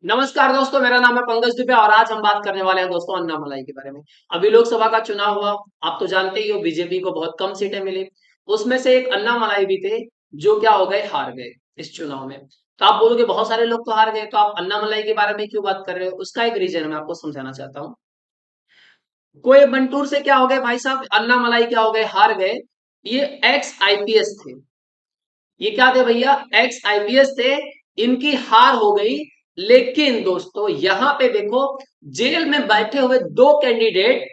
नमस्कार दोस्तों, मेरा नाम है पंकज दुबे और आज हम बात करने वाले हैं दोस्तों अन्ना मलाई के बारे में। अभी लोकसभा का चुनाव हुआ। आप तो जानते ही हो बीजेपी को बहुत कम सीटें मिली। उसमें से एक अन्ना मलाई भी थे जो क्या हो गए, हार गए इस चुनाव में। तो आप बोलोगे बहुत सारे लोग तो हार गए, तो आप अन्ना मलाई के बारे में क्यों बात कर रहे हो? उसका एक रीजन मैं आपको समझाना चाहता हूँ। कोयम्बटूर से क्या हो गए भाई साहब, अन्ना मलाई क्या हो गए, हार गए। ये एक्स आईपीएस थे। ये क्या थे भैया, एक्स आईपीएस थे। इनकी हार हो गई। लेकिन दोस्तों यहां पे देखो, जेल में बैठे हुए दो कैंडिडेट,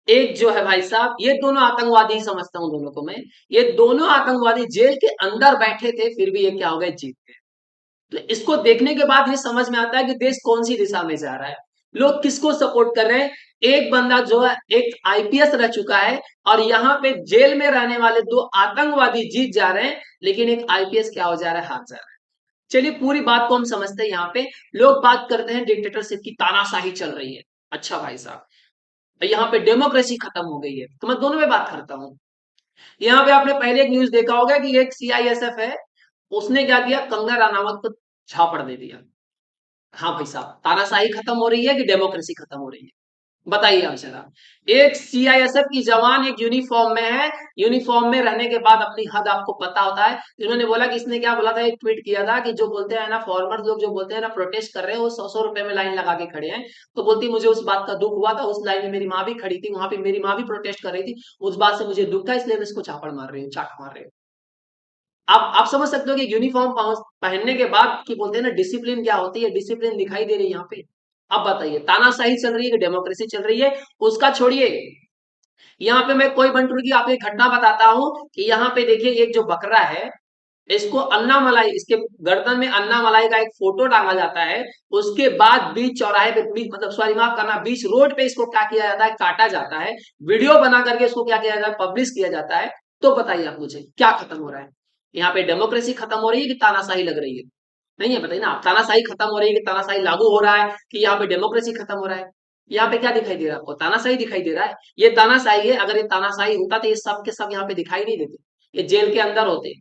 एक जो है भाई साहब, ये दोनों आतंकवादी ही समझता हूं दोनों को मैं। ये दोनों आतंकवादी जेल के अंदर बैठे थे, फिर भी ये क्या हो गए, जीत गए। तो इसको देखने के बाद ये समझ में आता है कि देश कौन सी दिशा में जा रहा है। लोग किसको सपोर्ट कर रहे हैं। एक बंदा जो है एक आईपीएस रह चुका है, और यहाँ पे जेल में रहने वाले दो आतंकवादी जीत जा रहे हैं, लेकिन एक आईपीएस क्या हो जा रहा है, हार जा रहा है। चलिए पूरी बात को हम समझते हैं। यहाँ पे लोग बात करते हैं डिक्टेटरशिप की, तानाशाही चल रही है। अच्छा भाई साहब, यहाँ पे डेमोक्रेसी खत्म हो गई है, तो मैं दोनों में बात करता हूँ। यहाँ पे आपने पहले एक न्यूज देखा होगा कि एक सीआईएसएफ है, उसने क्या किया, कंगना रनावत को झापड़ दे दिया। हाँ भाई साहब, तानाशाही खत्म हो रही है कि डेमोक्रेसी खत्म हो रही है? बताइए आप जरा। एक सीआईएसएफ की जवान एक यूनिफॉर्म में है, यूनिफॉर्म में रहने के बाद अपनी हद आपको पता होता है। इन्होंने बोला कि इसने क्या बोला था, एक ट्वीट किया था कि जो बोलते हैं ना फॉर्मर्स लोग, जो बोलते हैं ना प्रोटेस्ट कर रहे हैं, वो 100-100 रुपए में लाइन लगा के खड़े हैं। तो बोलती मुझे उस बात का दुख हुआ था, उस लाइन में मेरी माँ भी खड़ी थी, वहां पे मेरी माँ भी प्रोटेस्ट कर रही थी, उस बात से मुझे दुख था, इसलिए मैं इसको चापड़ मार रही हूँ, चाट मार रही हूँ। आप समझ सकते हो कि यूनिफॉर्म पहनने के बाद की बोलते हैं ना डिसिप्लिन क्या होती है, डिसिप्लिन दिखाई दे रही है यहाँ पे। अब बताइए, तानाशाही चल रही है कि डेमोक्रेसी चल रही है? उसका छोड़िए। यहाँ पे मैं कोई बंटूर की आपको एक घटना बताता हूँ कि यहाँ पे देखिए, एक जो बकरा है, इसको अन्ना मलाई, इसके गर्दन में अन्ना मलाई का एक फोटो डाला जाता है। उसके बाद बीच चौराहे पे, बीच मतलब सॉरी माफ करना, बीच रोड पे इसको क्या किया जाता है, काटा जाता है। वीडियो बना करके इसको क्या किया जाता है, पब्लिश किया जाता है। तो बताइए आप मुझे, क्या खत्म हो रहा है? यहाँ पे डेमोक्रेसी खत्म हो रही है कि तानाशाही लग रही है? नहीं है, बताइए ना आप। तानाशाही खत्म हो रही है कि तानाशाही लागू हो रहा है, कि यहाँ पे डेमोक्रेसी खत्म हो रहा है? यहाँ पे क्या दिखाई दे रहा है आपको? तानाशाही दिखाई दे रहा है। ये तानाशाही है। अगर ये तानाशाही होता तो ये सब के सब यहाँ पे दिखाई नहीं देते, ये जेल के अंदर होते।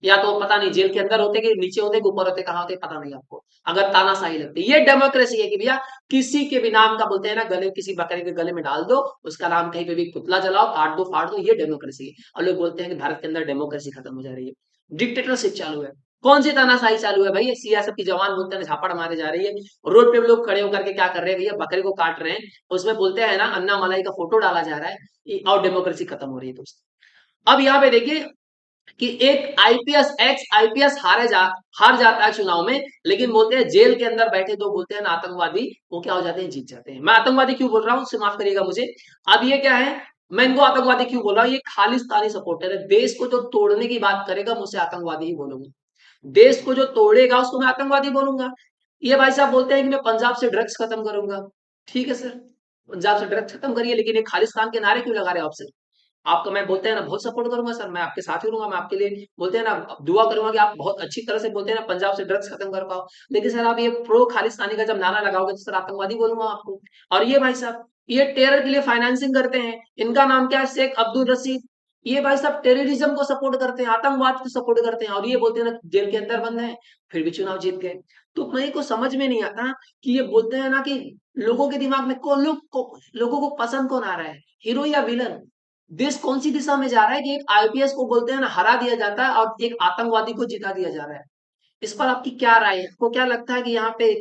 या तो पता नहीं जेल के अंदर होते कि नीचे होते कि ऊपर होते, कहाँ होते पता नहीं आपको। अगर तानाशाही लगती, ये डेमोक्रेसी है कि भैया किसी के भी नाम का बोलते हैं ना, गले किसी बकरे के गले में डाल दो, उसका नाम कहीं पे भी पुतला जलाओ, काट दो, फाड़ दो, ये डेमोक्रेसी है। और लोग बोलते हैं कि भारत के अंदर डेमोक्रेसी खत्म हो जा रही है, डिक्टेटरशिप चालू है। कौन सी तानाशाही चालू है भाई? सीआईएसएफ की जवान बोलते हैं झापड़ मारे जा रही है। रोड पे लोग खड़े होकर के क्या कर रहे हैं भैया, बकरे को काट रहे हैं। उसमें बोलते हैं ना अन्ना मलाई का फोटो डाला जा रहा है, और डेमोक्रेसी खत्म हो रही है दोस्त। अब यहाँ पे देखिए कि एक आईपीएस, एक्स आईपीएस हार जाता है चुनाव में, लेकिन बोलते हैं जेल के अंदर बैठे दो बोलते हैं ना आतंकवादी, वो क्या हो जाते हैं, जीत जाते हैं। मैं आतंकवादी क्यों बोल रहा हूँ, उससे माफ करिएगा मुझे। अब ये क्या है, मैं इनको आतंकवादी क्यों बोल रहा हूँ, ये खालिस्तानी सपोर्टर है। देश को जो तोड़ने की बात करेगा, मुझसे आतंकवादी ही बोलूंगा। देश को जो तोड़ेगा उसको मैं आतंकवादी बोलूंगा। ये भाई साहब बोलते हैं कि मैं पंजाब से ड्रग्स खत्म करूंगा। ठीक है सर, पंजाब से ड्रग्स खत्म करिए, लेकिन ये खालिस्तान के नारे क्यों लगा रहे हो आप सर? आपका मैं बोलते हैं ना बहुत सपोर्ट करूंगा सर, मैं आपके साथ ही रहूंगा, मैं आपके लिए बोलते हैं ना दुआ करूंगा कि आप बहुत अच्छी तरह से बोलते हैं ना पंजाब से ड्रग्स खत्म कर पाओ। लेकिन सर आप ये प्रो खालिस्तानी का जब नारा लगाओगे तो सर आतंकवादी बोलूंगा आपको। और ये भाई साहब, ये टेरर के लिए फाइनेंसिंग करते हैं। इनका नाम क्या है, शेख अब्दुल रशीद। ये भाई साहब टेररिज्म को सपोर्ट करते हैं, आतंकवाद को सपोर्ट करते हैं, और ये बोलते हैं ना जेल के अंदर बंद है, फिर भी चुनाव जीत गए। तो मेरे को समझ में नहीं आता कि ये बोलते हैं ना कि लोगों के दिमाग में कौन लोगों को पसंद कौन आ रहा है, हीरो या विलन? देश कौन सी दिशा में जा रहा है कि एक आईपीएस को बोलते हैं ना हरा दिया जाता है, और एक आतंकवादी को जिता दिया जा रहा है? इस पर आपकी क्या राय है? आपको क्या लगता है कि यहाँ पे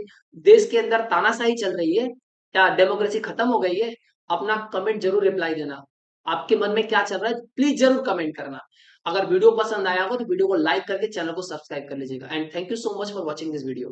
देश के अंदर तानाशाही चल रही है, क्या डेमोक्रेसी खत्म हो गई है? अपना कमेंट जरूर रिप्लाई देना। आपके मन में क्या चल रहा है प्लीज जरूर कमेंट करना। अगर वीडियो पसंद आया हो तो वीडियो को लाइक करके चैनल को सब्सक्राइब कर लीजिएगा। And thank you so much for watching this video.